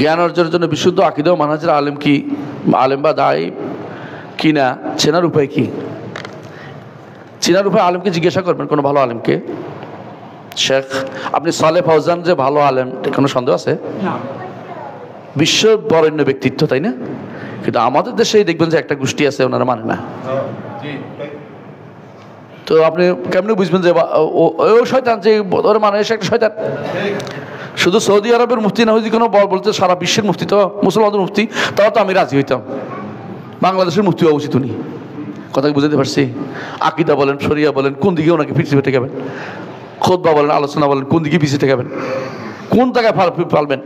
জ্ঞান অর্জনের জন্য বিশুদ্ধ আকীদা ও মানহাজের আলেম কি, আলেম বা দায়ী কিনা চেনার উপায় কি? চেনার উপায় আলেমকে জিজ্ঞাসা করবেন, কোনো ভালো আলেমকে। শেখ আপনি সালেহ ফাউজান যে ভালো আলেম, কোনো সন্দেহ আছে? বিশ্ব বরেণ্য ব্যক্তিত্ব, তাই না? কিন্তু আমাদের দেশেই দেখবেন যে একটা গোষ্ঠী আছে, ওনারা মানে না। তো আপনি কেমনে বুঝবেন যে ও শয়তান, যে ওর মানে এসে একটা শয়তান? শুধু সৌদি আরবের মুফতি না, যদি কোনো বলতে সারা বিশ্বের মুফতি, তো মুসলমানদের মুফতি, তাও তো আমি রাজি হইতাম। বাংলাদেশের মুফতি হওয়া উচিত উনি। কথা বুঝতে পারছি? আকীদা বলেন, শরিয়া বলেন, কোন দিকে ওনাকে পিছিয়ে ঠেকাবেন? খুতবা বলেন, আলোচনা বলেন, কোন দিকে পিছিয়ে ঠেকাবেন? কোন জায়গায় পালবেন?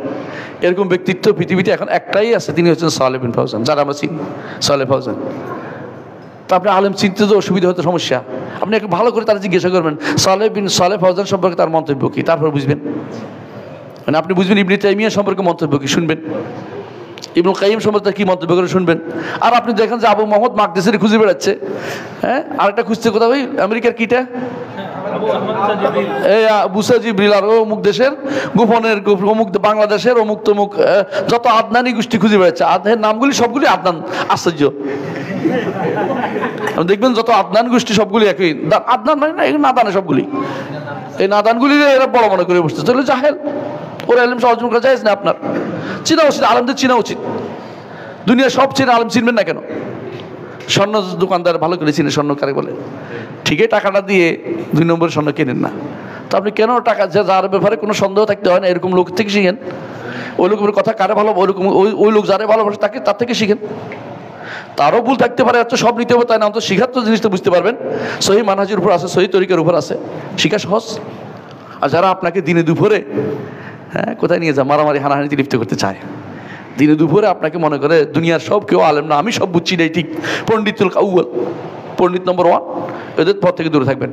এরকম ব্যক্তিত্ব পৃথিবীতে এখন একটাই আছে, তিনি হচ্ছেন সালেহ বিন ফাউজান, যারা আমরা চিনি, সালেহ ফাউজান। তা আপনি আলেম চিনতে তো অসুবিধা হতে সমস্যা। আপনি একটু ভালো করে তারা জিজ্ঞাসা করবেন সালেহ ফাউজান সম্পর্কে তার মন্তব্য কী, তারপর বুঝবেন। মানে আপনি বুঝবেন ইবনে তাইমিয়া সম্পর্কে মন্তব্য কী, শুনবেন। ইবনুল কাইয়িম সম্পর্কে কী মন্তব্য করে শুনবেন। আর আপনি দেখেন যে আবু মোহাম্মদ মাকদেসের খুঁজে বেড়াচ্ছে, হ্যাঁ, আরেকটা খুঁজছে কোথাও ওই আমেরিকার কিটা, এই বুসা জিবরিল, আর অমুক দেশের গোপনের, অমুক বাংলাদেশের অমুক তমুক, যত আদনানি গোষ্ঠী খুঁজে বেড়াচ্ছে। আদনানের নামগুলি সবগুলি আদনান। আশ্চর্য, দেখবেন যত আদনান গোষ্ঠী সবগুলি একই। আদনান মানে না, এগুলো নাদানে সবগুলি। এই নাদানগুলি এরা বড় মনে করে বসছে, তাহলে জাহেল, ওরা এলম অর্জন করা যায় না। আপনার চেনা উচিত, আলেমদের চেনা উচিত। দুনিয়া সব চেনে, আলেম চিনবেন না কেন? স্বর্ণ দোকানদার ভালো করে চিনে স্বর্ণ কারে বলে, ঠিকই টাকাটা দিয়ে 2 নম্বরের স্বর্ণ কেনেন না। তো আপনি কেন টাকা, যার ব্যাপারে কোনো সন্দেহ থাকতে হয় না, এরকম লোক থেকে শিখেন। ওই লোকের কথা কারে ভালো, ওই লোক যারে ভালোবাসে তাকে, তার থেকে শিখেন। তারও ভুল থাকতে পারে, এত সব নিতে হবে তাই না, অন্তত শিখার তো জিনিসটা বুঝতে পারবেন। সহি মানহাজের উপর আছে, সহি তরিকার উপর আছে, শিখা সহজ। আর যারা আপনাকে দিনে দুপুরে, হ্যাঁ, কোথায় নিয়ে যা মারামারি হানাহানিতে লিপ্ত করতে চায়, দিনে দুপুরে আপনাকে মনে করে দুনিয়ার সব কেউ আলেম না, আমি সব বুঝছি, নাই ঠিক, পণ্ডিতুল আউয়াল, পণ্ডিত নম্বর 1, এদের পর থেকে দূরে থাকবেন।